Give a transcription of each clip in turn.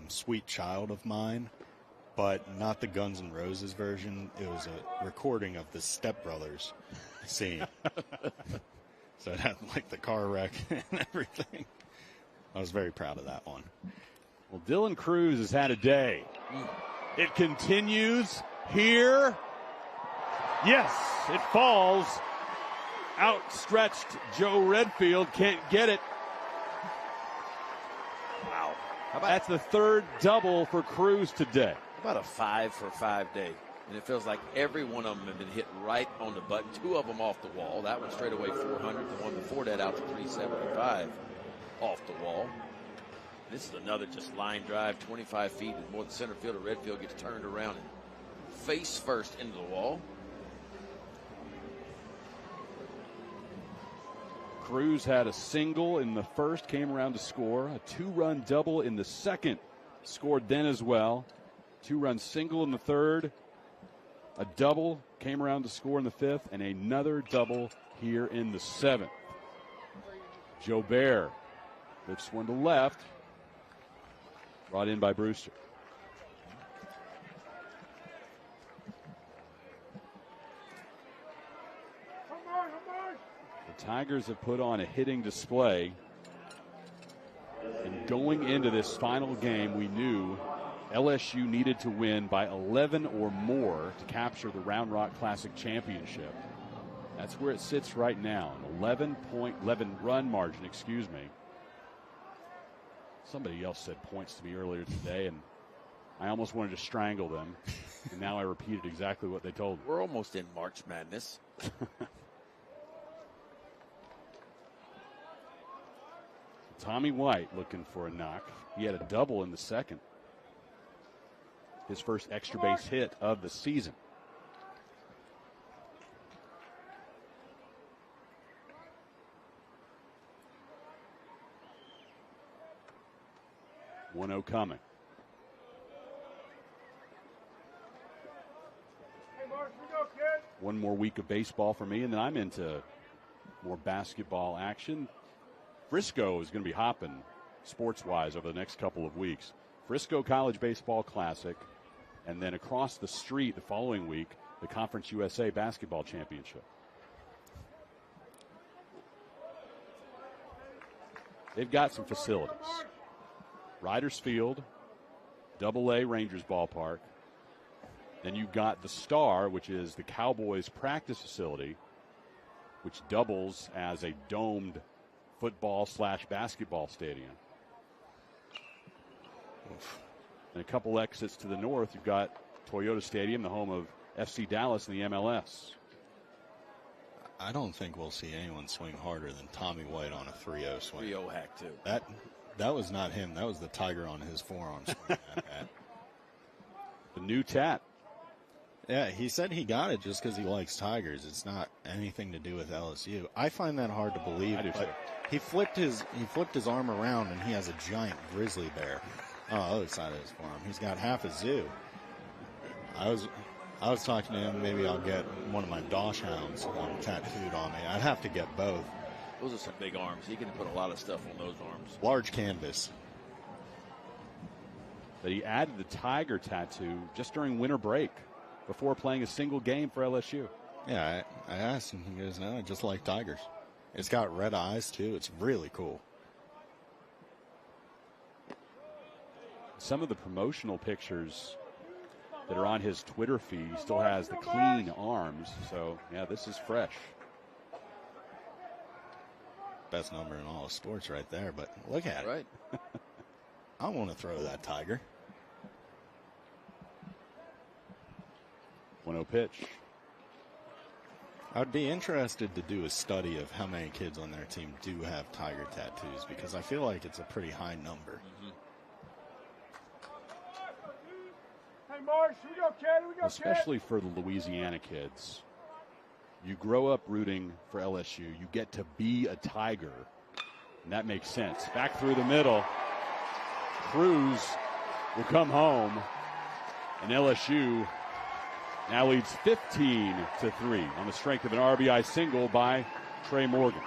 Sweet Child of Mine, but not the Guns N' Roses version. It was a recording of the Step Brothers scene. So it had like the car wreck and everything. I was very proud of that one. Well, Dylan Cruz has had a day. It continues here. Yes, it falls. Outstretched Joe Redfield can't get it. Wow. That's the third double for Cruz today. About a 5-for-5 day. And it feels like every one of them have been hit right on the button. 2 of them off the wall. That one straight away 400. The one before that out to 375 off the wall. This is another just line drive, 25 feet and more than center fielder. Redfield gets turned around and face first into the wall. Cruz had a single in the first, came around to score. A 2-run double in the second, scored then as well. 2-run single in the third. A double came around to score in the fifth, and another double here in the seventh. Joe Bear lifts one to left. Brought in by Brewster. The Tigers have put on a hitting display. And going into this final game, we knew LSU needed to win by 11 or more to capture the Round Rock Classic Championship. That's where it sits right now, an 11 run margin, excuse me. Somebody else said points to me earlier today, and I almost wanted to strangle them. And now I repeated exactly what they told me. We're almost in March Madness. Tommy White looking for a knock. He had a double in the second. His first extra base hit of the season. One-0 coming. One more week of baseball for me, and then I'm into more basketball action. Frisco is going to be hopping sports-wise over the next couple of weeks. Frisco College Baseball Classic, and then across the street the following week, the Conference USA Basketball Championship. They've got some facilities. Riders Field, AA Rangers Ballpark. Then you've got the Star, which is the Cowboys practice facility, which doubles as a domed football/basketball stadium. And a couple exits to the north, you've got Toyota Stadium, the home of FC Dallas in the MLS. I don't think we'll see anyone swing harder than Tommy White on a 3-0 swing. 3-0 hack, too. That was not him. That was the tiger on his forearm swinging that. The new tat. Yeah, he said he got it just because he likes Tigers. It's not anything to do with LSU. I find that hard to believe. I do too. He flipped his arm around, and he has a giant grizzly bear on the other side of his forearm. He's got half a zoo. I was talking to him. Maybe I'll get one of my Dosh hounds tattooed on me. I'd have to get both. Those are some big arms. He can put a lot of stuff on those arms. Large canvas. But he added the tiger tattoo just during winter break before playing a single game for LSU. Yeah, I asked him. He goes, no, I just like tigers. It's got red eyes, too. It's really cool. Some of the promotional pictures that are on his Twitter feed, he still has the clean arms. So, yeah, this is fresh. Best number in all of sports right there, but look at it. Right. I want to throw that tiger. 1-0 pitch. I'd be interested to do a study of how many kids on their team do have tiger tattoos, because I feel like it's a pretty high number. Hey, Marsh, we go, kid. We go, Especially for the Louisiana kids. You grow up rooting for LSU. You get to be a Tiger, and that makes sense. Back through the middle. Cruz will come home, and LSU now leads 15-3 on the strength of an RBI single by Trey Morgan.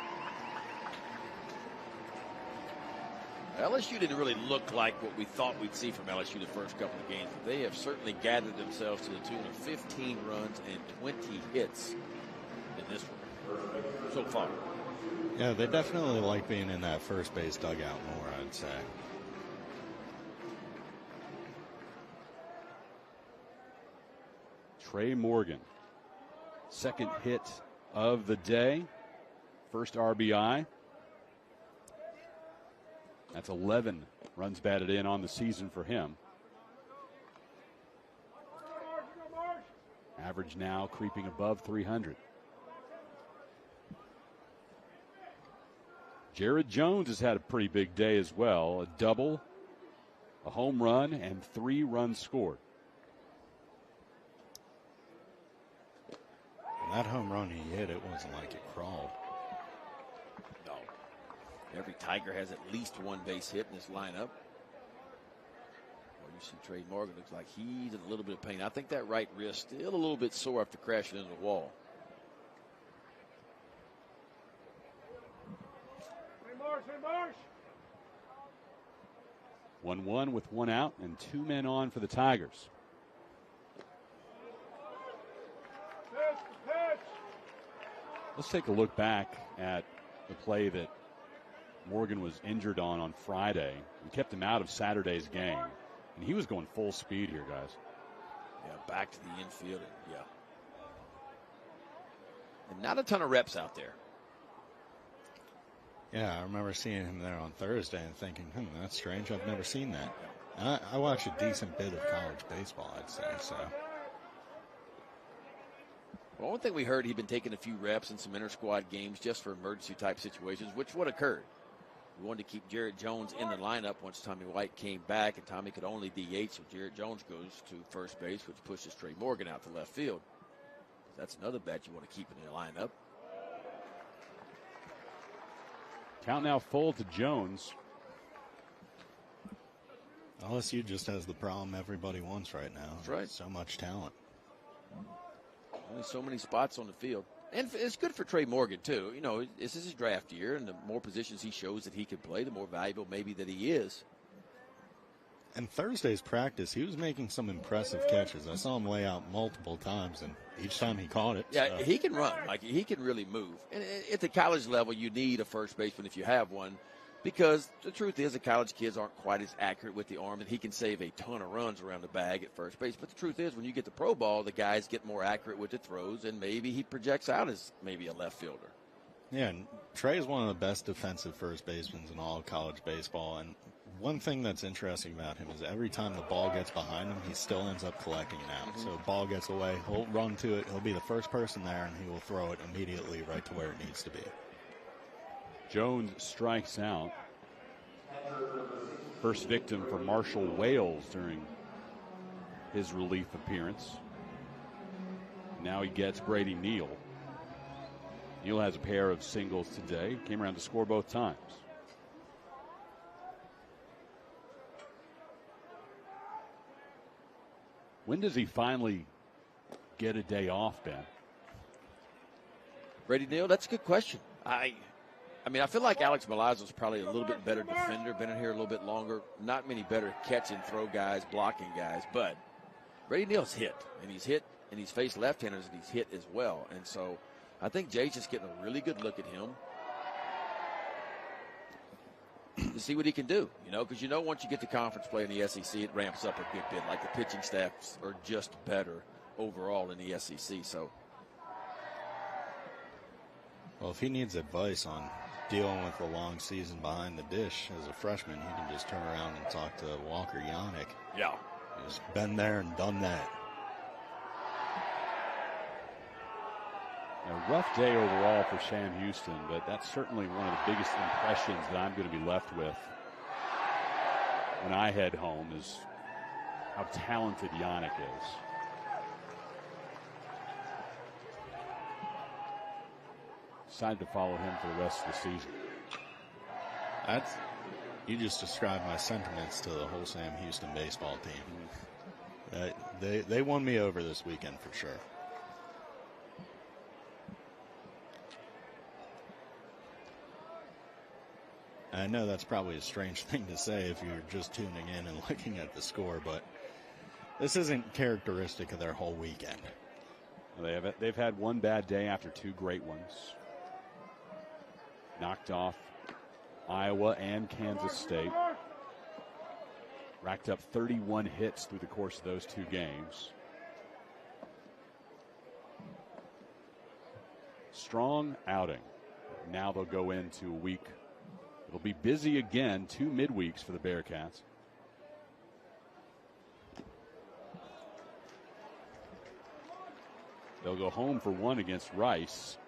LSU didn't really look like what we thought we'd see from LSU the first couple of games. But they have certainly gathered themselves to the tune of 15 runs and 20 hits in this one so far. Yeah, they definitely like being in that first base dugout more, I'd say. Trey Morgan, second hit of the day, first RBI. That's 11 runs batted in on the season for him. Average now creeping above 300. Jared Jones has had a pretty big day as well. A double, a home run, and 3 runs scored. That home run he hit, it wasn't like it crawled. No. Every Tiger has at least one base hit in this lineup. Well, you see Trey Morgan looks like he's in a little bit of pain. I think that right wrist still a little bit sore after crashing into the wall. Hey, Marsh. 1-1 with 1 out and 2 men on for the Tigers. Let's take a look back at the play that Morgan was injured on Friday. We kept him out of Saturday's game, and he was going full speed here, guys. Yeah, back to the infield. Yeah. And not a ton of reps out there. Yeah, I remember seeing him there on Thursday and thinking, that's strange. I've never seen that. And I watched a decent bit of college baseball, I'd say, so. Well, one thing we heard, he'd been taking a few reps in some inter-squad games just for emergency-type situations, which what occurred. We wanted to keep Jared Jones in the lineup once Tommy White came back, and Tommy could only DH, so Jared Jones goes to first base, which pushes Trey Morgan out to left field. That's another bet you want to keep in your lineup. Count now full to Jones. LSU just has the problem everybody wants right now. That's right. So much talent. Only so many spots on the field. And it's good for Trey Morgan, too. You know, this is his draft year, and the more positions he shows that he can play, the more valuable maybe that he is. And Thursday's practice, he was making some impressive catches. I saw him lay out multiple times, and each time he caught it. Yeah, so. He can run. Like, he can really move. And at the college level, you need a first baseman if you have one, because the truth is the college kids aren't quite as accurate with the arm, and he can save a ton of runs around the bag at first base. But the truth is when you get the pro ball, the guys get more accurate with the throws, and maybe he projects out as maybe a left fielder. Yeah, and Trey is one of the best defensive first basemen in all of college baseball, and one thing that's interesting about him is every time the ball gets behind him, he still ends up collecting it out. So ball gets away, he'll run to it, he'll be the first person there, and he will throw it immediately right to where it needs to be. Jones strikes out. First victim for Marshall Wales during his relief appearance. Now he gets Brady Neal. Neal has a pair of singles today. Came around to score both times. When does he finally get a day off, Ben? Brady Neal, that's a good question. I mean, I feel like Alex Milazzo's probably a little bit better defender, been in here a little bit longer. Not many better catch and throw guys, blocking guys, but Brady Neal's hit, and he's faced left-handers, and he's hit as well. And so I think Jay's just getting a really good look at him to see what he can do, because once you get to conference play in the SEC, it ramps up a good bit. Like the pitching staffs are just better overall in the SEC. So, well, if he needs advice on dealing with a long season behind the dish as a freshman, he can just turn around and talk to Walker Yannick. Yeah. He's been there and done that. A rough day overall for Sam Houston, but that's certainly one of the biggest impressions that I'm going to be left with when I head home is how talented Yannick is. Decided to follow him for the rest of the season. You just described my sentiments to the whole Sam Houston baseball team. They won me over this weekend for sure. I know that's probably a strange thing to say if you're just tuning in and looking at the score, but this isn't characteristic of their whole weekend. They've had one bad day after 2 great ones. Knocked off Iowa and Kansas State. Racked up 31 hits through the course of those 2 games. Strong outing. Now they'll go into a week. It'll be busy again, 2 midweeks for the Bearcats. They'll go home for 1 against Rice.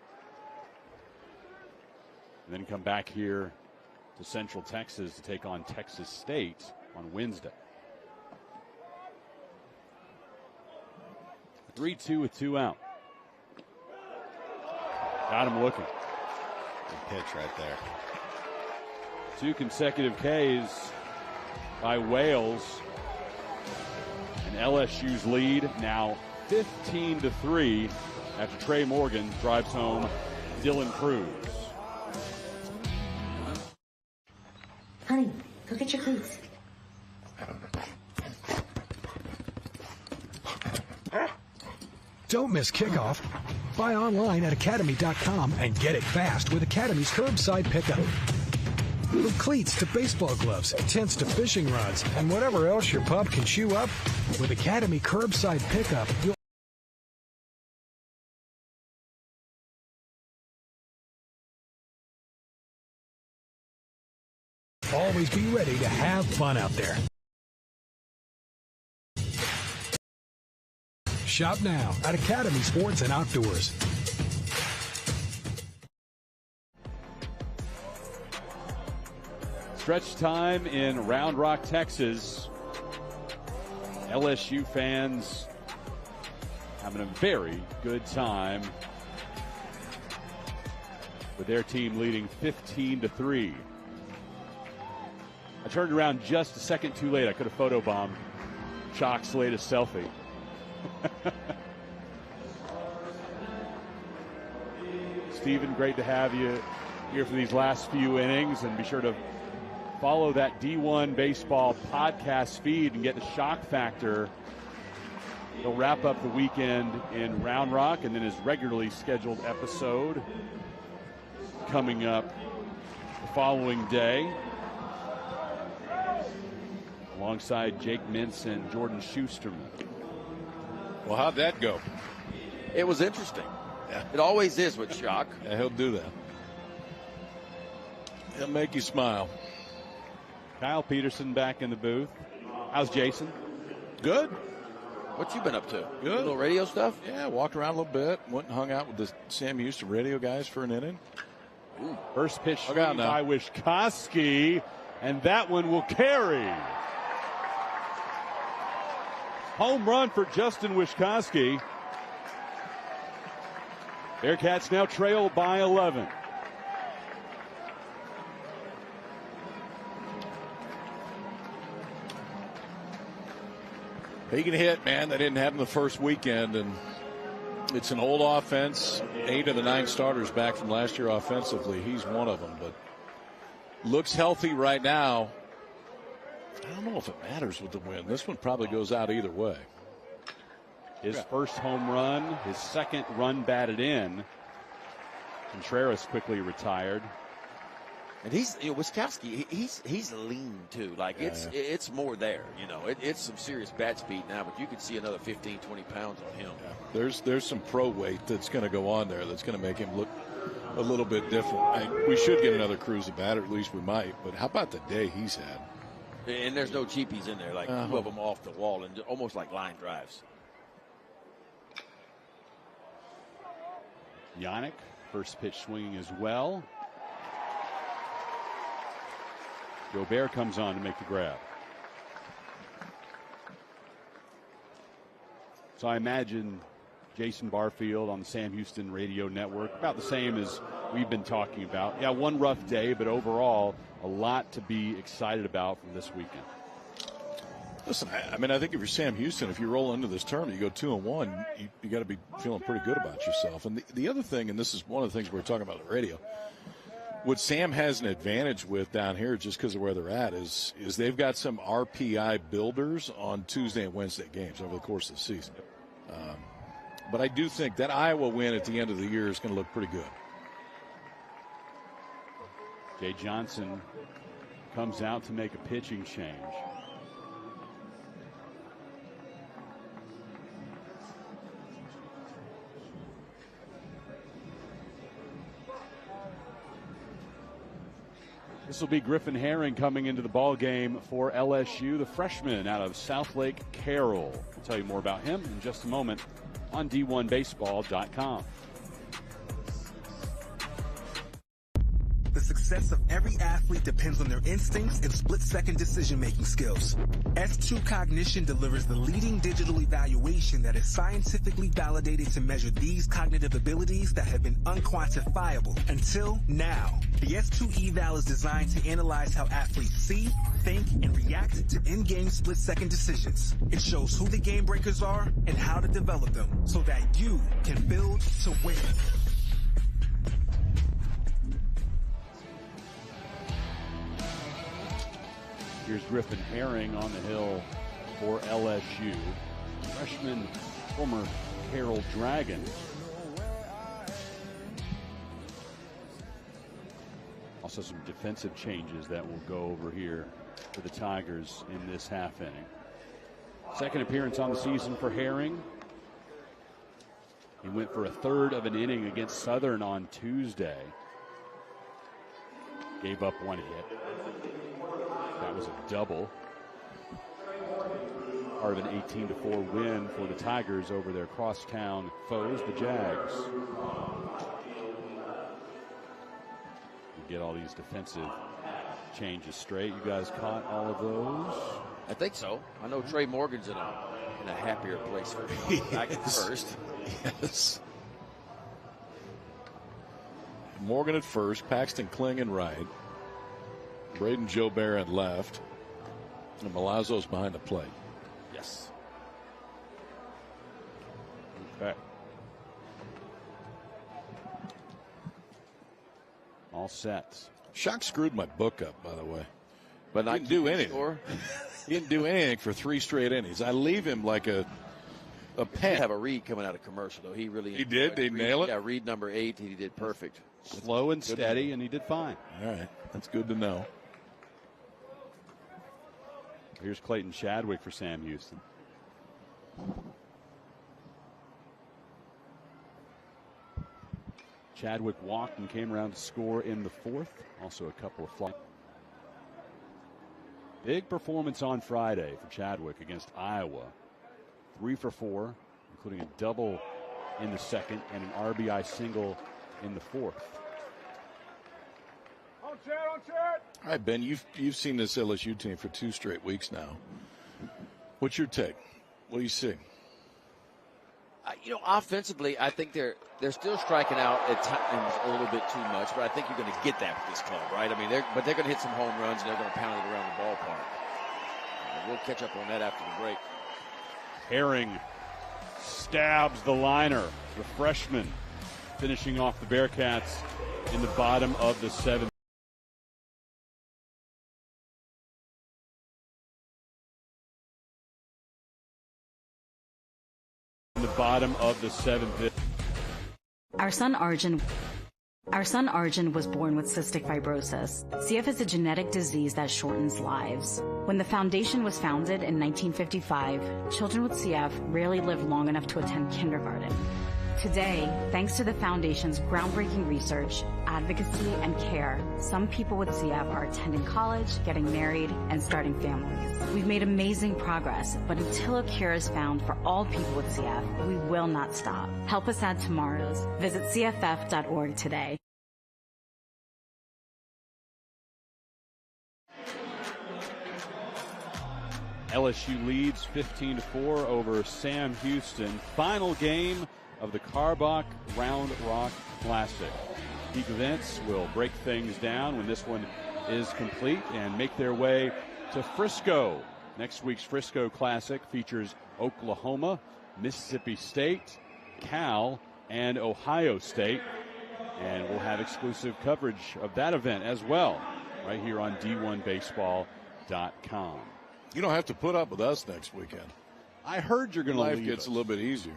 And then come back here to Central Texas to take on Texas State on Wednesday. 3-2 with 2 out. Got him looking. Good pitch right there. 2 consecutive Ks by Wales. And LSU's lead now 15-3 after Trey Morgan drives home Dylan Cruz. Honey, go get your cleats. Don't miss kickoff. Buy online at academy.com and get it fast with Academy's curbside pickup. From cleats to baseball gloves, tents to fishing rods, and whatever else your pup can chew up, with Academy curbside pickup, you'll always be ready to have fun out there. Shop now at Academy Sports and Outdoors. Stretch time in Round Rock, Texas. LSU fans having a very good time with their team leading 15-3. I turned around just a second too late. I could have photobombed Chalk's latest selfie. Stephen, great to have you here for these last few innings, and be sure to follow that D1 Baseball podcast feed and get the Shock Factor. They'll wrap up the weekend in Round Rock, and then his regularly scheduled episode coming up the following day alongside Jake Mintz and Jordan Schusterman. Well, how'd that go? It was interesting. Yeah. It always is with Shock. Yeah, he'll do that. He'll make you smile. Kyle Peterson back in the booth. How's Jason? Good. What you been up to? Good. A little radio stuff? Yeah, walked around a little bit. Went and hung out with the Sam Houston radio guys for an inning. Ooh. First pitch Look out now. by Wischkowski, and that one will carry. Home run for Justin Wischkowski. Bearcats now trail by 11. He can hit, man. That didn't happen the first weekend, and it's an old offense. 8 of the 9 starters back from last year offensively. He's one of them, but looks healthy right now. I don't know if it matters with the win. This one probably goes out either way. His first home run, his second run batted in. Contreras quickly retired. And Wischkowski, he's lean too. Like it's more there, it's some serious bat speed now, but you can see another 15, 20 pounds on him. Yeah. There's some pro weight that's going to go on there that's going to make him look a little bit different. We should get another Cruz at bat, or at least we might, but how about the day he's had? And there's no cheapies in there, like 2 of them off the wall and almost like line drives. Yannick, first pitch swinging as well. Gobert comes on to make the grab. So I imagine Jason Barfield on the Sam Houston Radio Network, about the same as we've been talking about. Yeah, one rough day, but overall, a lot to be excited about from this weekend. Listen, I think if you're Sam Houston, if you roll into this tournament, you go 2-1, you got to be feeling pretty good about yourself. And the other thing, and this is one of the things we were talking about on the radio, What Sam has an advantage with down here, just because of where they're at, is they've got some RPI builders on Tuesday and Wednesday games over the course of the season. But I do think that Iowa win at the end of the year is going to look pretty good. Jay Johnson comes out to make a pitching change. This will be Griffin Herring coming into the ball game for LSU, the freshman out of Southlake Carroll. We'll tell you more about him in just a moment on D1Baseball.com. The success of every athlete depends on their instincts and split-second decision-making skills. S2 Cognition delivers the leading digital evaluation that is scientifically validated to measure these cognitive abilities that have been unquantifiable until now. The S2 eval is designed to analyze how athletes see, think, and react to in-game split-second decisions. It shows who the game breakers are and how to develop them so that you can build to win. Here's Griffin Herring on the hill for LSU. Freshman, former Carroll Dragon. Also some defensive changes that will go over here for the Tigers in this half inning. Second appearance on the season for Herring. He went for a third of an inning against Southern on Tuesday. Gave up one hit. That was a double. Part of an 18-4 win for the Tigers over their crosstown foes, the Jags. We get all these defensive changes straight. You guys caught all of those? I think so. I know Trey Morgan's in a happier place back at first. Yes. Morgan at first, Paxton Klingon right. Braden Joe Barrett left. And Malazzo's behind the plate. Yes. Okay. All set. Shock screwed my book up, by the way. But I didn't do anything. He didn't do anything for 3 straight innings. I leave him like a pen. Have a Reed coming out of commercial, though. He really. He did? Did he nail it? Yeah, Reed number 8. He did perfect. Slow and steady, and he did fine. All right. That's good to know. Here's Clayton Chadwick for Sam Houston. Chadwick walked and came around to score in the 4th. Also a couple of fly. Big performance on Friday for Chadwick against Iowa. 3 for 4, including a double in the 2nd and an RBI single in the 4th. All right, Ben, you've seen this LSU team for 2 straight weeks now. What's your take? What do you see? Offensively, I think they're still striking out at times a little bit too much, but I think you're going to get that with this club, right? I mean, they're going to hit some home runs and they're going to pound it around the ballpark. We'll catch up on that after the break. Herring stabs the liner. The freshman finishing off the Bearcats in the bottom of the 7th. Bottom of the 7th. Our son Arjun was born with cystic fibrosis. CF is a genetic disease that shortens lives. When the foundation was founded in 1955, children with CF rarely live long enough to attend kindergarten. Today, thanks to the foundation's groundbreaking research, advocacy, and care, some people with CF are attending college, getting married, and starting families. We've made amazing progress, but until a cure is found for all people with CF, we will not stop. Help us add tomorrows. Visit cff.org today. LSU leads 15-4 over Sam Houston. Final game of the Carbach Round Rock Classic. Peak Events will break things down when this one is complete and make their way to Frisco. Next week's Frisco Classic features Oklahoma, Mississippi State, Cal, and Ohio State. And we'll have exclusive coverage of that event as well, right here on D1Baseball.com. You don't have to put up with us next weekend. I heard you're going to leave. Life gets a little bit easier.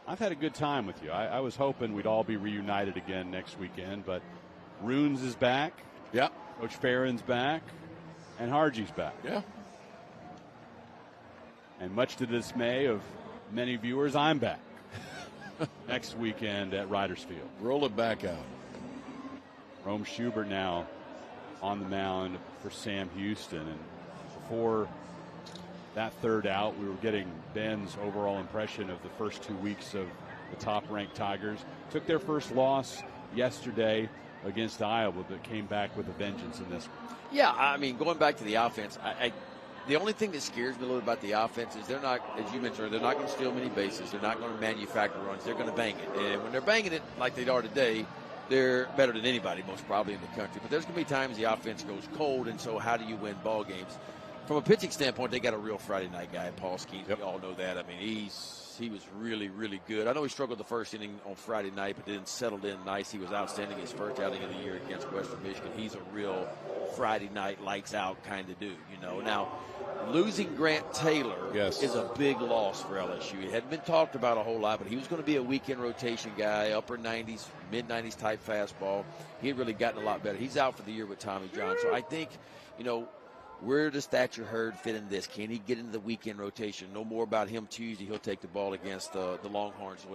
I've had a good time with you. I was hoping we'd all be reunited again next weekend, but Runes is back. Yeah. Coach Farron's back. And Harji's back. Yeah. And much to the dismay of many viewers, I'm back next weekend at Riders Field. Roll it back out. Rome Schubert now on the mound for Sam Houston. And before that third out, we were getting Ben's overall impression of the first 2 weeks of the top-ranked Tigers. Took their first loss yesterday against Iowa, but came back with a vengeance in this one. Yeah, I mean, going back to the offense, the only thing that scares me a little about the offense is they're not, as you mentioned, they're not going to steal many bases. They're not going to manufacture runs. They're going to bang it. And when they're banging it like they are today, they're better than anybody, most probably in the country. But there's going to be times the offense goes cold, and so how do you win ball games? From a pitching standpoint, they got a real Friday night guy, Paul Skeens. Yep. We all know that. I mean, he was really, really good. I know he struggled the first inning on Friday night, but then settled in nice. He was outstanding his first outing of the year against Western Michigan. He's a real Friday night lights out kind of dude, you know. Now, losing Grant Taylor is a big loss for LSU. It hadn't been talked about a whole lot, but he was going to be a weekend rotation guy, upper 90s, mid-90s type fastball. He had really gotten a lot better. He's out for the year with Tommy John. So I think, you know, where does Thatcher Hurd fit in this? Can he get into the weekend rotation? No more about him Tuesday. He'll take the ball against the Longhorns, is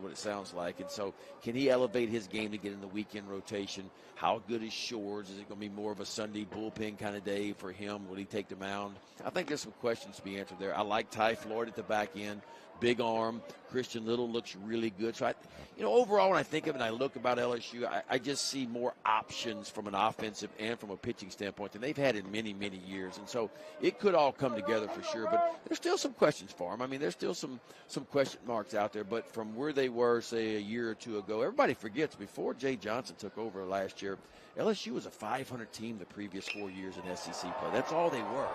what it sounds like. And so can he elevate his game to get in the weekend rotation? How good is Shores? Is it going to be more of a Sunday bullpen kind of day for him? Will he take the mound? I think there's some questions to be answered there. I like Ty Floyd at the back end. Big arm. Christian Little looks really good. So, overall, when I think of it and I look about LSU, I just see more options from an offensive and from a pitching standpoint than they've had in many, many years. And so it could all come together for sure. But there's still some questions for them. I mean, there's still some question marks out there. But from where they were, say, a year or two ago, everybody forgets before Jay Johnson took over last year, LSU was a 500 team the previous 4 years in SEC play. That's all they were.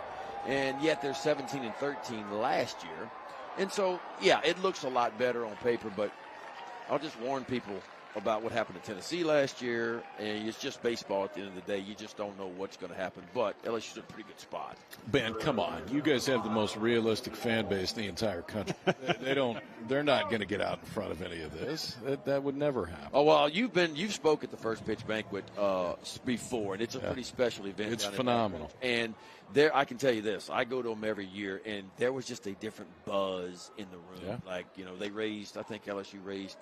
And yet they're 17-13 last year. And so, yeah, it looks a lot better on paper, but I'll just warn people about what happened in Tennessee last year, and it's just baseball at the end of the day. You just don't know what's going to happen, but LSU's in a pretty good spot. Ben, come on. You guys have the most realistic fan base in the entire country. They're not going to get out in front of any of this. That would never happen. Oh, well, you've spoke at the First Pitch Banquet before, and it's a pretty special event. It's phenomenal. And there, I can tell you this, I go to them every year, and there was just a different buzz in the room. Yeah. Like, they raised, I think LSU raised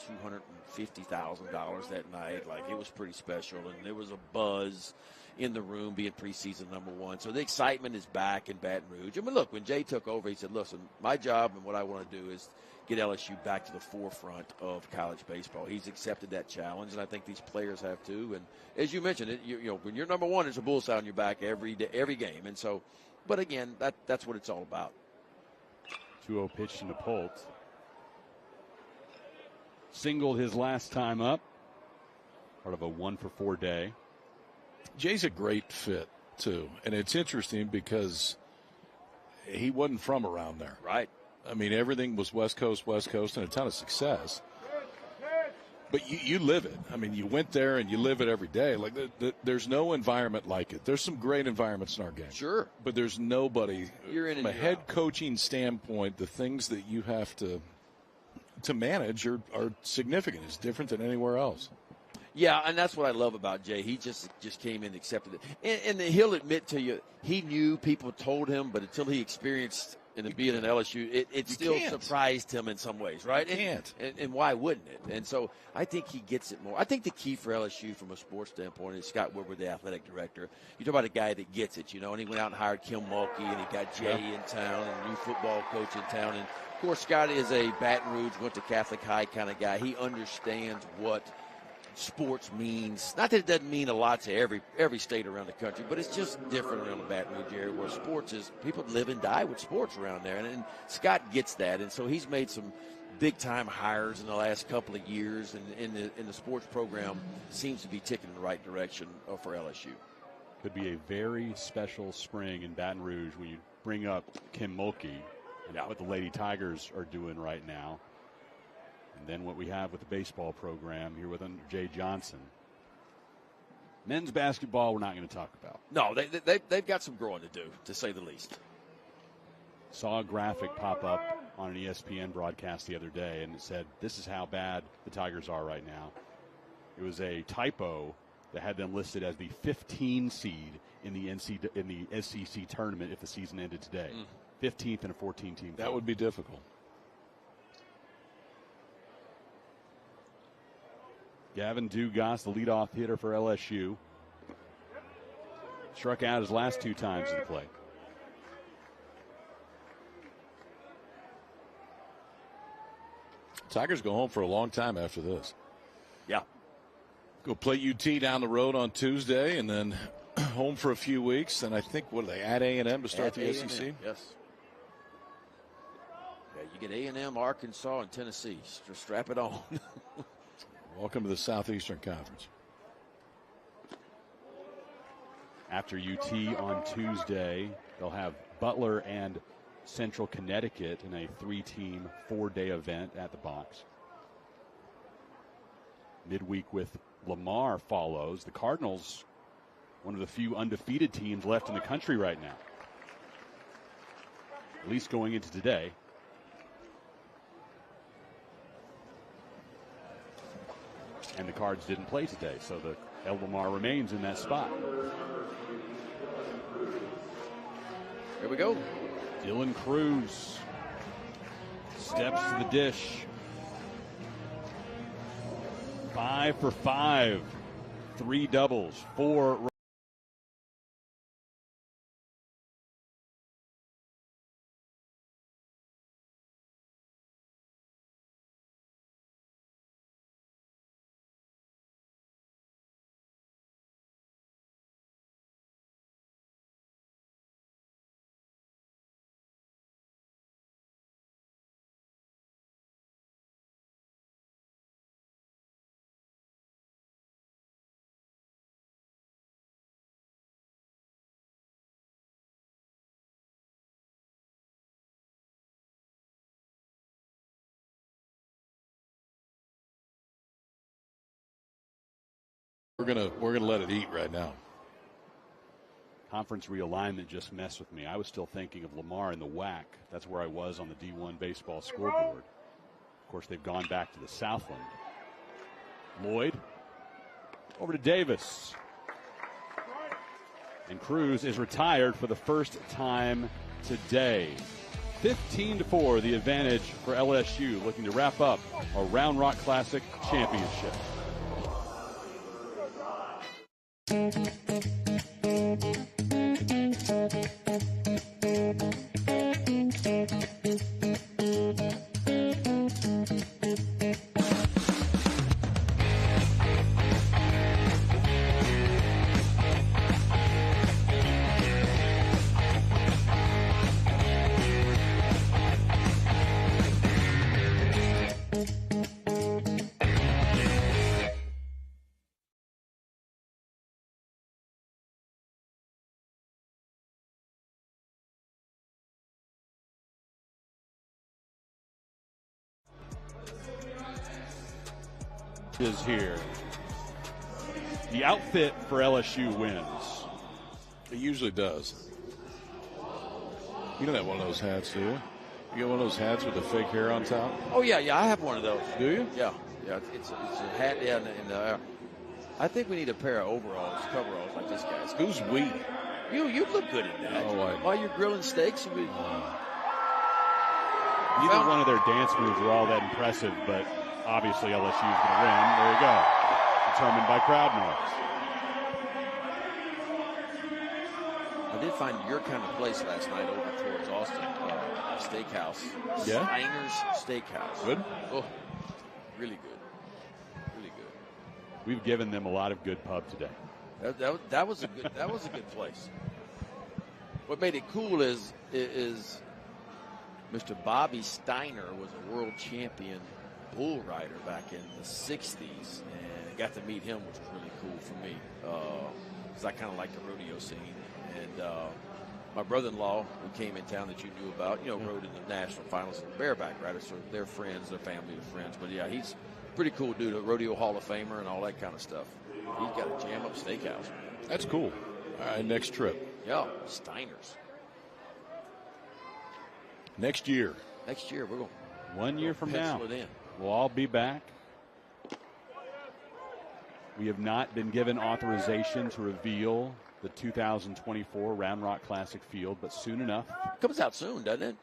$250,000 that night. Like, it was pretty special, and there was a buzz in the room being preseason #1. So the excitement is back in Baton Rouge. I mean, look, when Jay took over, he said, listen, my job and what I want to do is get LSU back to the forefront of college baseball. He's accepted that challenge, and I think these players have too. And as you mentioned, when you're #1, it's a bullseye on your back every day, every game. And so, but again, that's what it's all about. 2-0 pitch to Napolt. Singled his last time up. Part of a 1-for-4 day. Jay's a great fit, too. And it's interesting because he wasn't from around there. Right. I mean, everything was West Coast, and a ton of success. But you live it. I mean, you went there and you live it every day. Like, there's no environment like it. There's some great environments in our game. Sure. But there's nobody. You're in from a head coaching standpoint, the things that you have to manage are significant. It's different than anywhere else. Yeah, and that's what I love about Jay. He just came in and accepted it. And he'll admit to you, he knew people told him, but until he experienced and being in LSU, it still surprised him in some ways, right? You can't. And why wouldn't it? And so I think he gets it more. I think the key for LSU from a sports standpoint is Scott Woodward, the athletic director. You talk about a guy that gets it, and he went out and hired Kim Mulkey, and he got Jay in town and a new football coach in town. And, of course, Scott is a Baton Rouge, went to Catholic High kind of guy. He understands what sports means. Not that it doesn't mean a lot to every state around the country, but it's just different around the Baton Rouge area where sports is, people live and die with sports around there. And Scott gets that. And so he's made some big-time hires in the last couple of years, and in the sports program seems to be ticking in the right direction for LSU. Could be a very special spring in Baton Rouge when you bring up Kim Mulkey and what the Lady Tigers are doing right now. And then what we have with the baseball program here with under Jay Johnson. Men's basketball, we're not going to talk about. No, they've got some growing to do, to say the least. Saw a graphic pop up on an ESPN broadcast the other day, and it said, this is how bad the Tigers are right now. It was a typo that had them listed as the 15 seed in the SEC tournament if the season ended today. 15th in a 14-team. That would be difficult. Gavin Dugas, the leadoff hitter for LSU, struck out his last 2 times in the play. Tigers go home for a long time after this. Yeah. Go play UT down the road on Tuesday, and then home for a few weeks. And I think, what are they, at A&M to start the SEC? Yes. Yeah, you get A&M, Arkansas, and Tennessee. Just strap it on. Welcome to the Southeastern Conference. After UT on Tuesday, they'll have Butler and Central Connecticut in a 3-team, 4-day event at the box. Midweek with Lamar follows. The Cardinals, one of the few undefeated teams left in the country right now, at least going into today. And the Cards didn't play today, so the El Lamar remains in that spot. Here we go. Dylan Cruz steps to the dish. 5 for 5, 3 doubles, 4. We're gonna let it eat right now. Conference realignment just messed with me. I was still thinking of Lamar in the WAC. That's where I was on the D1 baseball scoreboard. Of course, they've gone back to the Southland. Lloyd over to Davis. And Cruz is retired for the first time today. 15-4, the advantage for LSU, looking to wrap up a Round Rock Classic championship. Is here. The outfit for LSU wins. It usually does. You don't have one of those hats, do you? You get one of those hats with the fake hair on top? Oh, yeah, I have one of those. Do you? Yeah, it's a hat, yeah, and I think we need a pair of overalls, coveralls like this guy's. Who's we? You look good in that. Oh, while you're grilling steaks, neither one of their dance moves are all that impressive, but obviously LSU is going to win. There you go. Determined by crowd noise. I did find your kind of place last night over towards Austin, steakhouse. Yeah? Steiner's Steakhouse. Good? Oh, really good. Really good. We've given them a lot of good pub today. That was a good place. What made it cool is Mr. Bobby Steiner was a world champion bull rider back in the 60s, and got to meet him, which was really cool for me, because I kind of like the rodeo scene. And My brother-in-law, who came in town that you knew about, rode in the national finals in the bareback rider. So they're friends, their family are friends. But yeah, he's a pretty cool dude, a rodeo Hall of Famer and all that kind of stuff. He's got a jam-up steakhouse. That's cool. All right, next trip. Yeah, Steiner's. Next year. Next year, we're going. 1 year from now, Pencil it in. we'll all be back. We have not been given authorization to reveal the 2024 Round Rock Classic field, but soon enough. Comes out soon, doesn't it?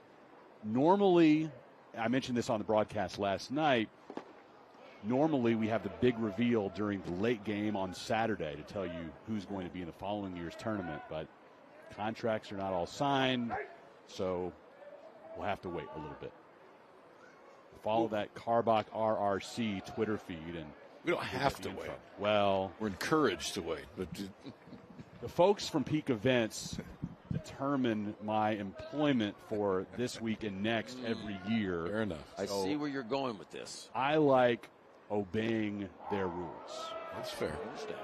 Normally, I mentioned this on the broadcast last night, normally we have the big reveal during the late game on Saturday to tell you who's going to be in the following year's tournament, but contracts are not all signed, so we'll have to wait a little bit. Follow that Carbach RRC Twitter feed, and we don't have to wait. Well, we're encouraged to wait, but the folks from Peak Events determine my employment for this week and next every year. Fair enough. I see where you're going with this. I like obeying their rules. That's fair. I understand.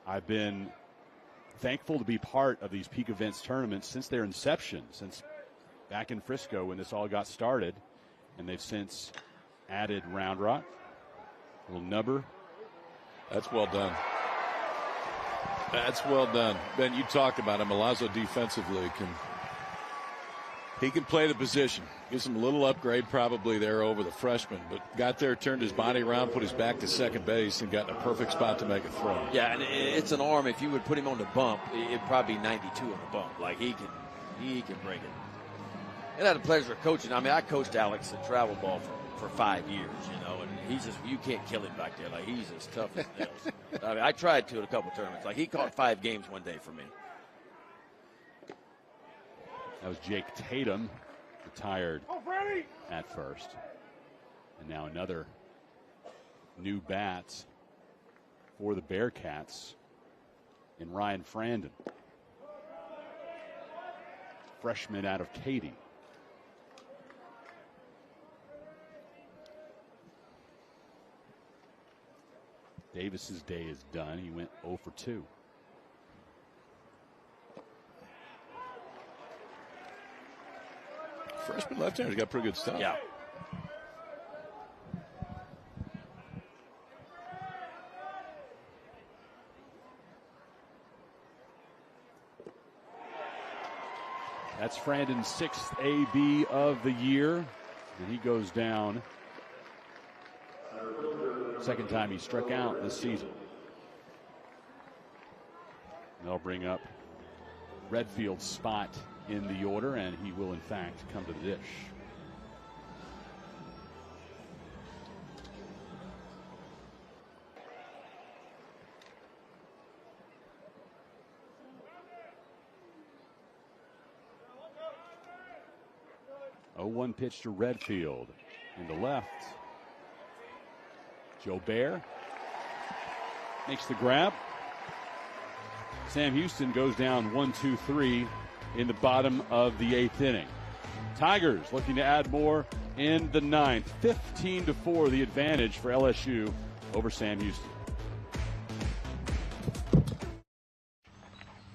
I've been thankful to be part of these Peak Events tournaments since their inception, since back in Frisco when this all got started, and they've since added Round Rock, a little nubber. That's well done. That's well done. Ben, you talked about him. Milazzo defensively can play the position. Gives him a little upgrade probably there over the freshman, but got there, turned his body around, put his back to second base, and got in a perfect spot to make a throw. Yeah, and it's an arm. If you would put him on the bump, it'd probably be 92 on the bump. Like he can bring it. And I had the pleasure of coaching. I mean, I coached Alex in travel ball for 5 years, and he's just, you can't kill him back there. Like, he's as tough as nails. I mean, I tried to at a couple tournaments. Like, he caught 5 games one day for me. That was Jake Tatum, retired at first. And now another new bat for the Bearcats in Ryan Frandon, freshman out of Katy. Davis's day is done. He went 0 for 2. Freshman left-hander's got pretty good stuff. Yeah. That's Frandon's 6th AB of the year, and he goes down. Second time he struck out this season. They'll bring up Redfield's spot in the order, and he will in fact come to the dish. Oh, 1 pitch to Redfield in the left. Joe Bear makes the grab. Sam Houston goes down 1-2-3 in the bottom of the 8th inning. Tigers looking to add more in the 9th. 15-4 the advantage for LSU over Sam Houston.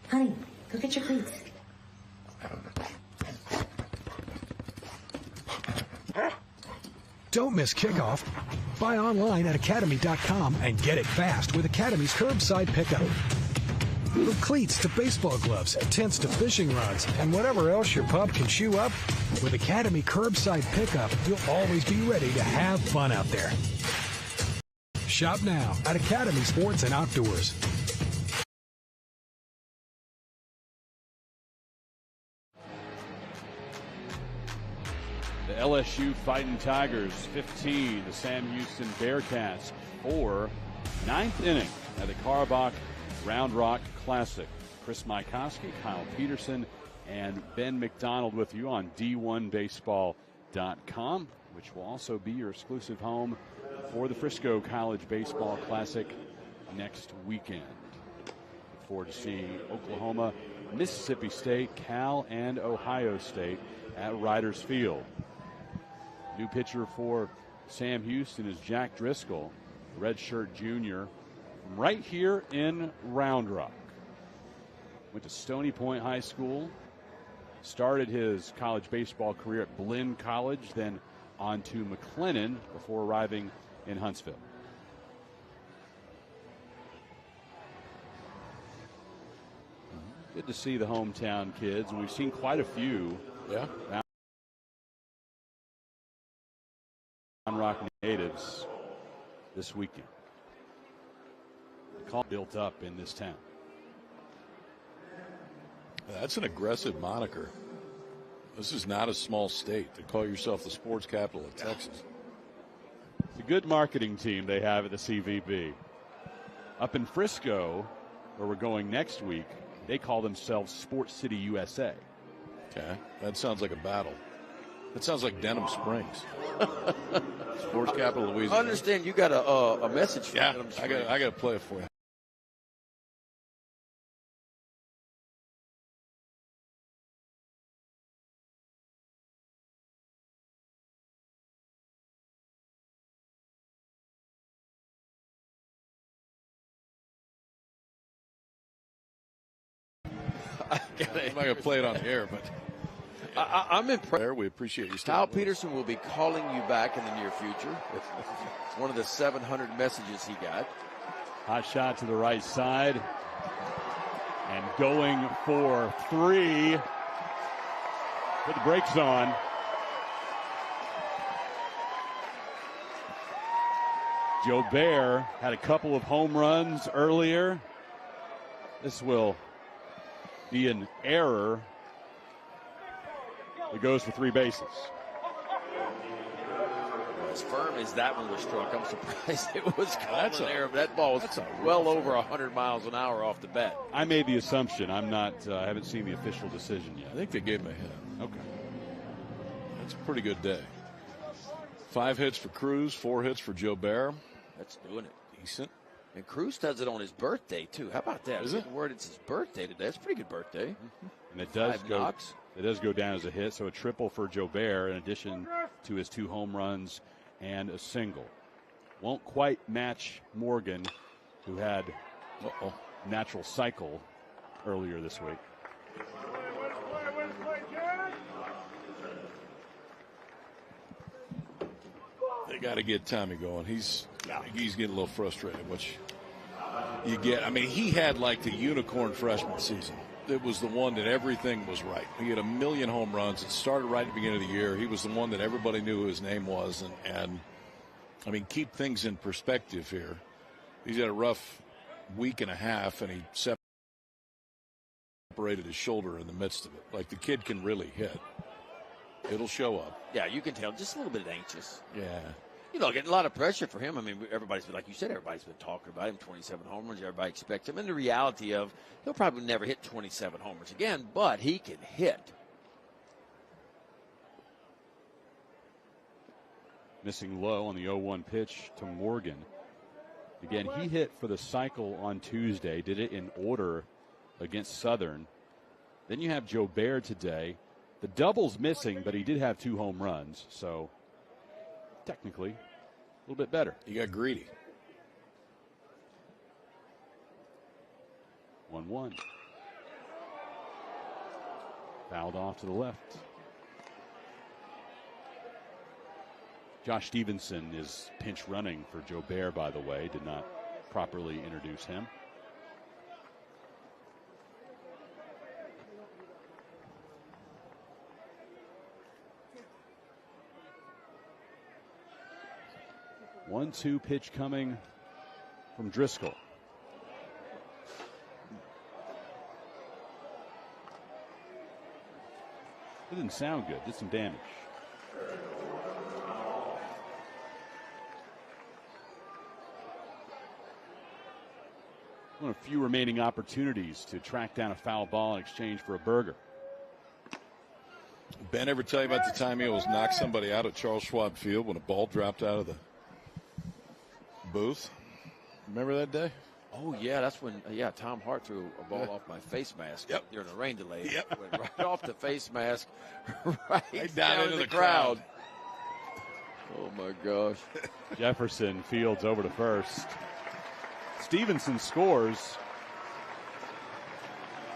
Honey, go get your cleats. Don't miss kickoff. Buy online at academy.com and get it fast with Academy's curbside pickup. From cleats to baseball gloves, tents to fishing rods, and whatever else your pub can chew up, with Academy curbside pickup, you'll always be ready to have fun out there. Shop now at Academy Sports and Outdoors. The LSU Fighting Tigers 15, the Sam Houston Bearcats 4. 9th inning at the Carbach Round Rock Classic. Chris Mykoski, Kyle Peterson, and Ben McDonald with you on D1Baseball.com, which will also be your exclusive home for the Frisco College Baseball Classic next weekend. Look forward to seeing Oklahoma, Mississippi State, Cal, and Ohio State at Riders Field. New pitcher for Sam Houston is Jack Driscoll, redshirt junior, from right here in Round Rock. Went to Stony Point High School. Started his college baseball career at Blinn College, then on to McLennan before arriving in Huntsville. Good to see the hometown kids, and we've seen quite a few. Yeah. Round Rock natives this weekend. The call built up in this town. That's an aggressive moniker. This is not a small state to call yourself the sports capital of Texas. It's a good marketing team they have at the CVB. Up in Frisco, where we're going next week, they call themselves Sports City USA. Okay, that sounds like a battle. That sounds like Denham Springs. Sports capital of Louisiana. I understand you got a message for Yeah, Denham Springs. I got to play it for you. I'm not going to play it on the air, but I'm impressed. we appreciate you. Kyle Peterson will be calling you back in the near future. It's one of the 700 messages he got. Hot shot to the right side. And going for 3. Put the brakes on. Joe Bear had a couple of home runs earlier. This will be an error. It goes for 3 bases. As firm as that one was struck, I'm surprised it was called That's an a- error. But that ball was that's a well rough over 100 miles an hour off the bat. I made the assumption. I'm not. I haven't seen the official decision yet. I think they gave him a hit. Okay. That's a pretty good day. 5 hits for Cruz, 4 hits for Joe Bear. That's doing it. Decent. And Cruz does it on his birthday, too. How about that? Is it? The word it's his birthday today. That's a pretty good birthday. And it does 5 go. knocks. It does go down as a hit. So a triple for Joe Bear in addition to his 2 home runs and a single. Won't quite match Morgan, who had natural cycle earlier this week. They got to get Tommy going. He's getting a little frustrated, which you get. I mean, he had like the unicorn freshman season. It was the one that everything was right. He had 1 million home runs. It started right at the beginning of the year. He was the one that everybody knew who his name was. And I mean, keep things in perspective here. He's had a rough week and a half, and he separated his shoulder in the midst of it. Like, the kid can really hit. It'll show up. Yeah, you can tell. Just a little bit anxious. Yeah. You know, getting a lot of pressure for him. I mean, everybody's been, like you said, everybody's been talking about him. 27 home runs. Everybody expects him. And the reality of he'll probably never hit 27 homers again, but he can hit. Missing low on the 0-1 pitch to Morgan. Again, he hit for the cycle on Tuesday. Did it in order against Southern. Then you have Joe Bear today. The double's missing, but he did have 2 home runs. So technically, a little bit better. He got greedy. 1-1. Fouled off to the left. Josh Stevenson is pinch running for Joe Bear, by the way. Did not properly introduce him. One-two pitch coming from Driscoll. It didn't sound good. Did some damage. One of few remaining opportunities to track down a foul ball in exchange for a burger. Ben ever tell you about the time he almost knocked somebody out at Charles Schwab Field when a ball dropped out of the booth? Remember that day? Oh, yeah, that's when, Tom Hart threw a ball off my face mask during the rain delay. Yep. Went right off the face mask, right down into the crowd. Oh, my gosh. Jefferson fields over to first. Stevenson scores.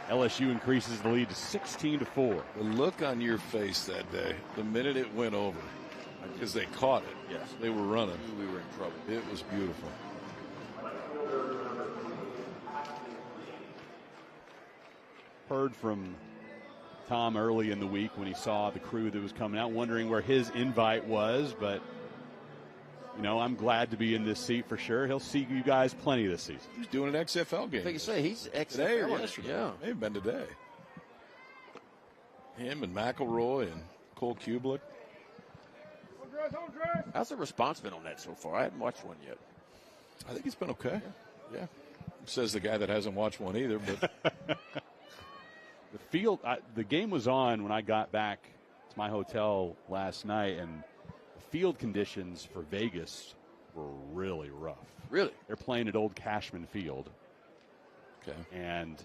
LSU increases the lead to 16-4. The look on your face that day, the minute it went over, because they caught it. Yes. They were running. We were in trouble. It was beautiful. Heard from Tom early in the week when he saw the crew that was coming out, wondering where his invite was, but I'm glad to be in this seat for sure. He'll see you guys plenty this season. He's doing an XFL game. I think you say he's XFL today or yesterday. Yeah. May have been today. Him and McElroy and Cole Kubelik. How's the response been on that so far? I haven't watched one yet. I think it's been okay. Yeah. Says the guy that hasn't watched one either. But the field, the game was on when I got back to my hotel last night, and the field conditions for Vegas were really rough. Really? They're playing at Old Cashman Field. Okay. And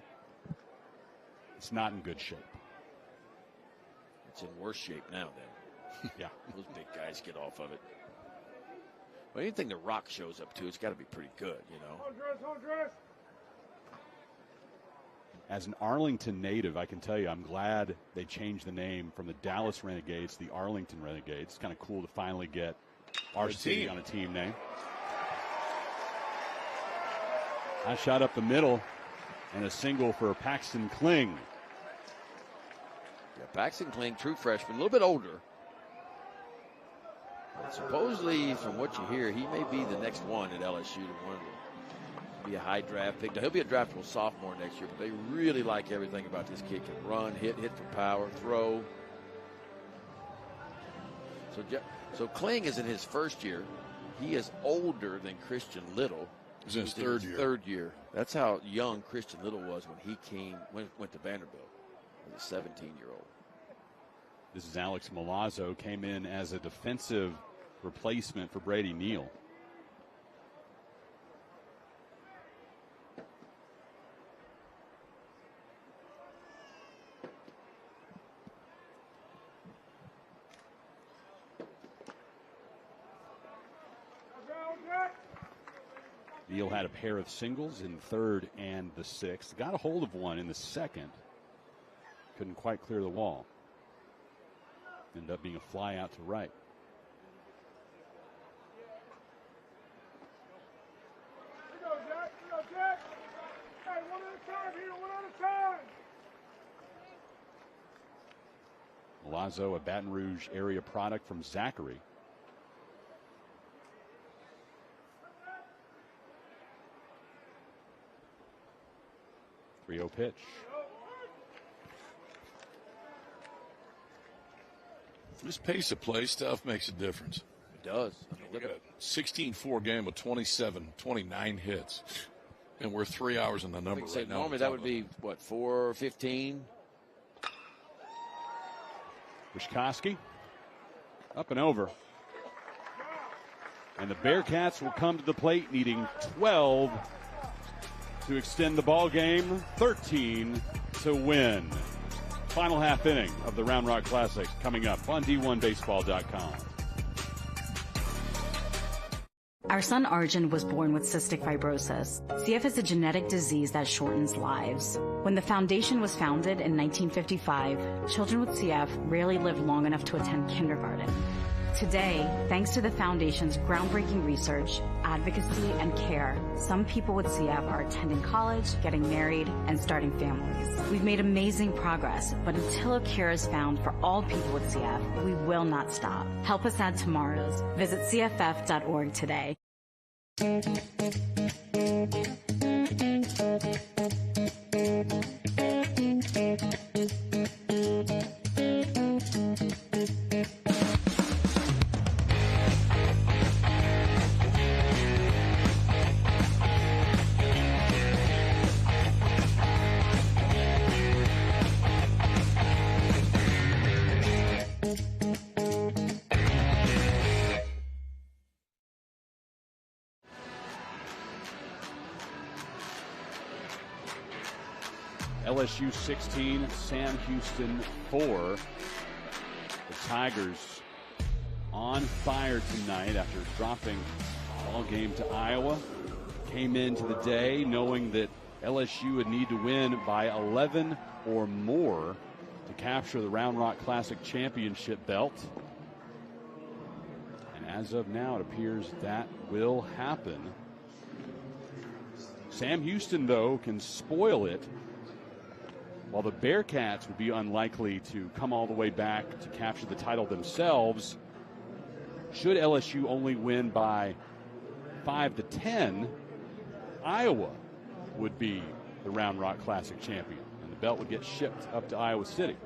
it's not in good shape. It's in worse shape now then. Yeah. Those big guys get off of it. Well, anything The Rock shows up to, it's got to be pretty good, Home dress. As an Arlington native, I can tell you I'm glad they changed the name from the Dallas Renegades to the Arlington Renegades. It's kind of cool to finally get our city on a team name. I shot up the middle and a single for Paxton Kling. Yeah, Paxton Kling, true freshman, a little bit older. But supposedly, from what you hear, he may be the next one at LSU to be a high draft pick. He'll be a draftable sophomore next year, but they really like everything about this kid. Can run, hit for power, throw. So Kling is in his first year. He is older than Christian Little. He's in his third year. That's how young Christian Little was when he went to Vanderbilt as a 17-year-old. This is Alex Milazzo, came in as a defensive replacement for Brady Neal. Neal had a pair of singles in third and the sixth. Got a hold of one in the second. Couldn't quite clear the wall. Ended up being a fly out to right. Here you go, Jack. Here you go, Jack. Hey, one at a time here, one at a time. Milazzo, a Baton Rouge area product from Zachary. Three-0 pitch. This pace of play stuff makes a difference. It does. We got a 16-4 game with 29 hits. And we're 3 hours in the number right now. Normally that would be, 4:15? Wischkowski up and over. And the Bearcats will come to the plate needing 12 to extend the ball game, 13 to win. Final half inning of the Round Rock Classic coming up on D1Baseball.com. Our son Arjun was born with cystic fibrosis. CF is a genetic disease that shortens lives. When the foundation was founded in 1955, children with CF rarely live long enough to attend kindergarten. Today, thanks to the foundation's groundbreaking research, advocacy, and care, some people with CF are attending college, getting married, and starting families. We've made amazing progress, but until a cure is found for all people with CF, we will not stop. Help us add tomorrows. Visit cff.org today. LSU 16, Sam Houston 4. The Tigers on fire tonight after dropping all game to Iowa. Came into the day knowing that LSU would need to win by 11 or more to capture the Round Rock Classic championship belt. And as of now, it appears that will happen. Sam Houston, though, can spoil it, while the Bearcats would be unlikely to come all the way back to capture the title themselves. Should LSU only win by 5 to 10, Iowa would be the Round Rock Classic champion, and the belt would get shipped up to Iowa City.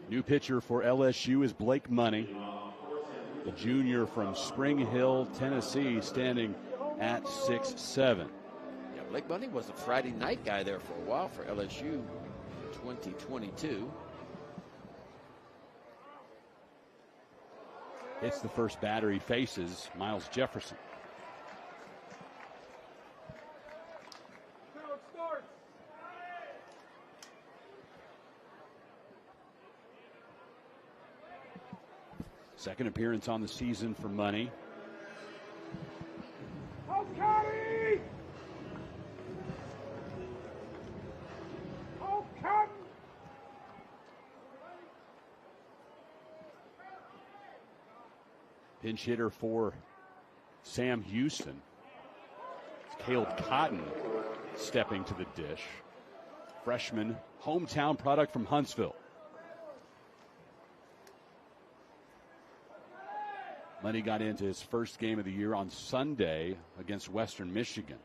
New pitcher for LSU is Blake Money, the junior from Spring Hill, Tennessee, standing at 6'7". Yeah, Blake Money was a Friday night guy there for a while for LSU 2022. Hits the first batter he faces, Miles Jefferson. Now it starts. Second appearance on the season for Money. Help Caddy! Help Caddy! Pinch hitter for Sam Houston. It's Caleb Cotton stepping to the dish. Freshman, hometown product from Huntsville. Money got into his first game of the year on Sunday against Western Michigan.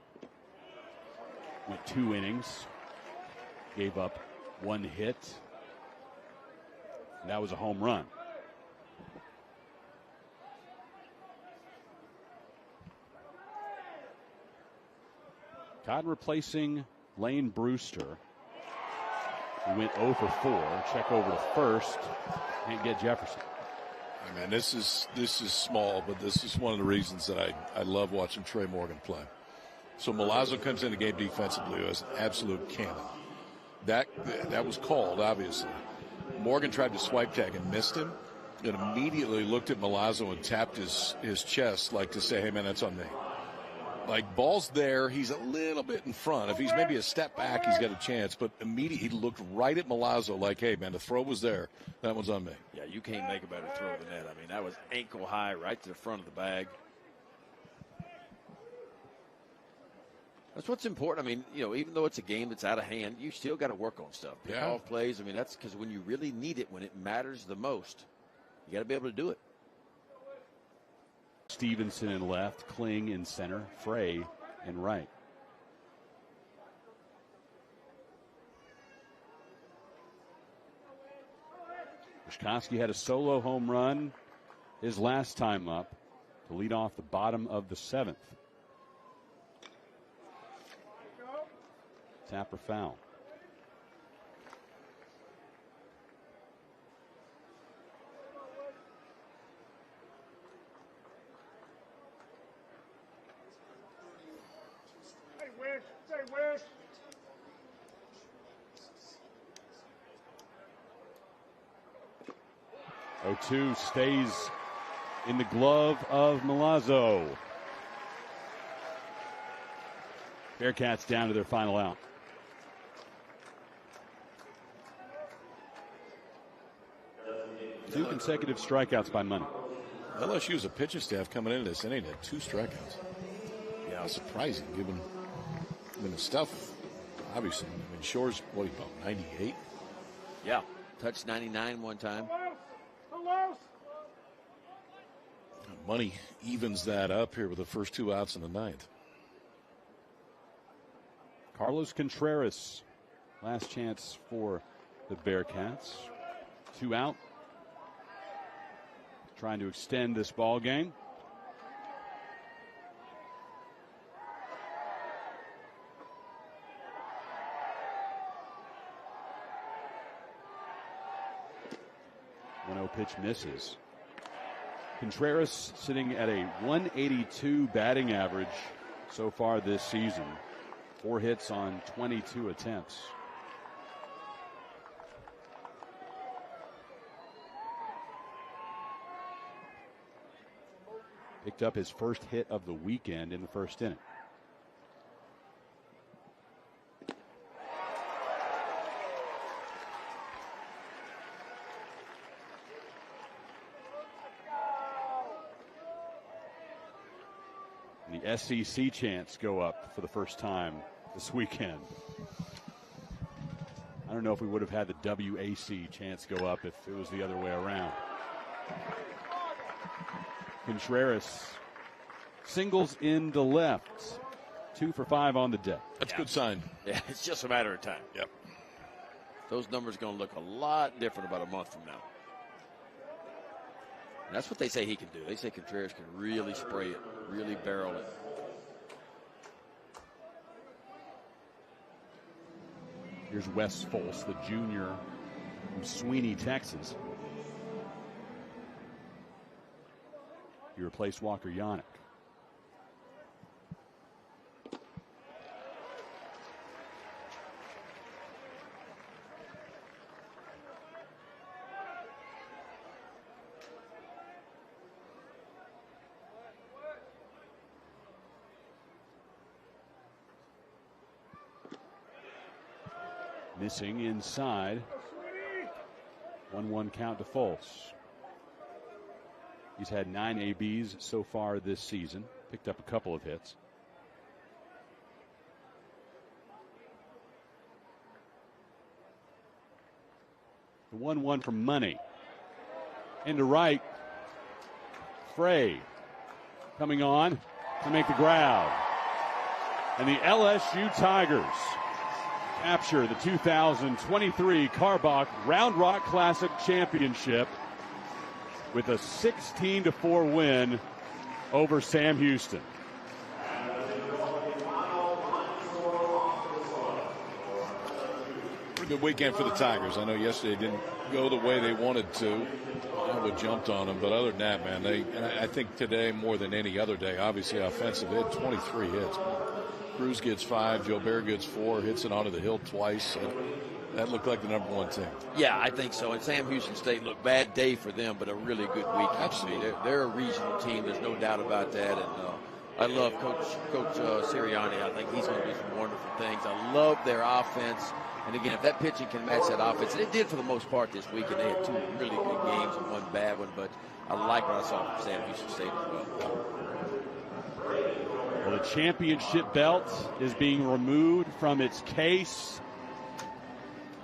Went 2 innings, gave up 1 hit. And that was a home run. Cotton replacing Lane Brewster, who went 0 for 4. Check over to first. Can't get Jefferson. I mean, this is small, but this is one of the reasons that I love watching Trey Morgan play. So Milazzo comes in the game defensively as an absolute cannon. That was called, obviously. Morgan tried to swipe tag and missed him, and immediately looked at Milazzo and tapped his chest like to say, hey, man, that's on me. Like, ball's there. He's a little bit in front. If he's maybe a step back, he's got a chance. But immediately he looked right at Milazzo like, hey, man, the throw was there. That one's on me. Yeah, you can't make a better throw than that. I mean, that was ankle high right to the front of the bag. That's what's important. I mean, you know, even though it's a game that's out of hand, you still got to work on stuff. Pick off plays. I mean, that's because when you really need it, when it matters the most, you got to be able to do it. Stevenson in left, Kling in center, Frey in right. Wischkowski had a solo home run his last time up to lead off the bottom of the 7th. Tap or foul. Say wish. 0-2 stays in the glove of Milazzo. Bearcats down to their final out. Two consecutive strikeouts by Money. LSU's a pitching staff coming into this inning had 2 strikeouts. Yeah, it's surprising given the stuff. Obviously, I mean, Shore's what, about 98? Yeah, touched 99 one time. Money evens that up here with the first 2 outs in the 9th. Carlos Contreras, last chance for the Bearcats. 2 out. Trying to extend this ball game. Pitch misses. Contreras sitting at a 182 batting average so far this season. 4 hits on 22 attempts. Picked up his first hit of the weekend in the first inning. The SEC chants go up for the first time this weekend. I don't know if we would have had the WAC chants go up if it was the other way around. Contreras singles into left. 2 for 5 on the day. That's a good sign. Yeah, it's just a matter of time. Yep. Those numbers are going to look a lot different about a month from now. And that's what they say he can do. They say Contreras can really spray it, really barrel it. Here's Wes Folse, the junior from Sweeney, Texas. He replaced Walker Yannick. Missing inside. 1-1 count to Folse. He's had 9 ABs so far this season. Picked up a couple of hits. The 1-1 from Money. Into right. Frey coming on to make the grab. And the LSU Tigers capture the 2023 Carbach Round Rock Classic Championship with a 16-4 win over Sam Houston. Pretty good weekend for the Tigers. I know yesterday didn't go the way they wanted to. Iowa jumped on them, but other than that, man, I think today more than any other day, obviously offensive, they had 23 hits. Cruz gets 5, Joe Bear gets 4, hits it onto the hill twice. That looked like the #1 team. Yeah, I think so. And Sam Houston State looked bad day for them, but a really good week. Absolutely. They're a regional team. There's no doubt about that. And I love Coach Sirianni. I think he's going to do some wonderful things. I love their offense. And again, if that pitching can match that offense, and it did for the most part this week, and they had 2 really good games and 1 bad one. But I like what I saw from Sam Houston State as well. Well, the championship belt is being removed from its case.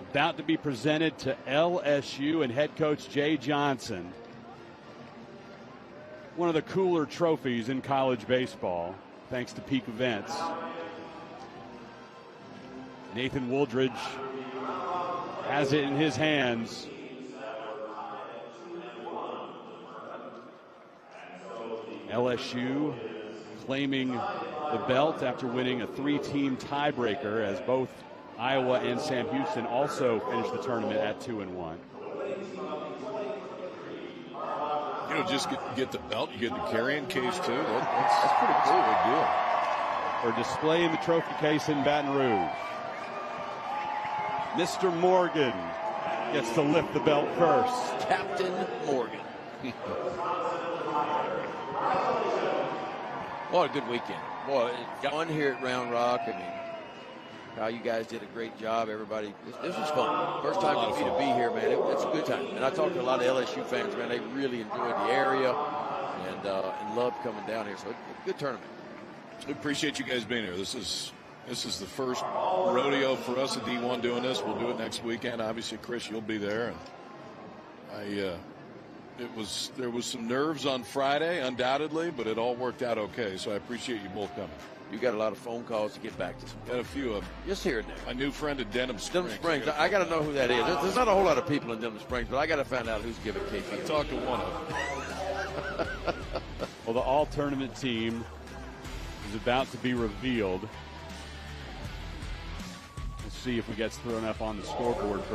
About to be presented to LSU and head coach Jay Johnson. One of the cooler trophies in college baseball, thanks to Peak Events. Nathan Wooldridge has it in his hands. LSU claiming the belt after winning a 3-team tiebreaker, as both Iowa and Sam Houston also finished the tournament at 2-1. You know, just get the belt, you get the carrying case too. That's pretty cool. Big deal. For display in the trophy case in Baton Rouge. Mr. Morgan gets to lift the belt first. Captain Morgan. What a good weekend. Boy, fun here at Round Rock. I mean, how you guys did a great job. Everybody, this was fun. First time for me to be here, man. It's a good time. And I talked to a lot of LSU fans, man. They really enjoyed the area and loved coming down here. So it's a good tournament. We appreciate you guys being here. This is the first rodeo for us at D1 doing this. We'll do it next weekend. Obviously, Chris, you'll be there. And there was some nerves on Friday, undoubtedly, but it all worked out okay. So I appreciate you both coming. You got a lot of phone calls to get back to some. Got a few of them. Just here and there. My new friend at Denham Springs. Denham Springs. I got to know who that is. There's not a whole lot of people in Denham Springs, but I got to find out who's giving KP. Talk to one of them. Well, the all-tournament team is about to be revealed. We'll see if it gets thrown up on the scoreboard first.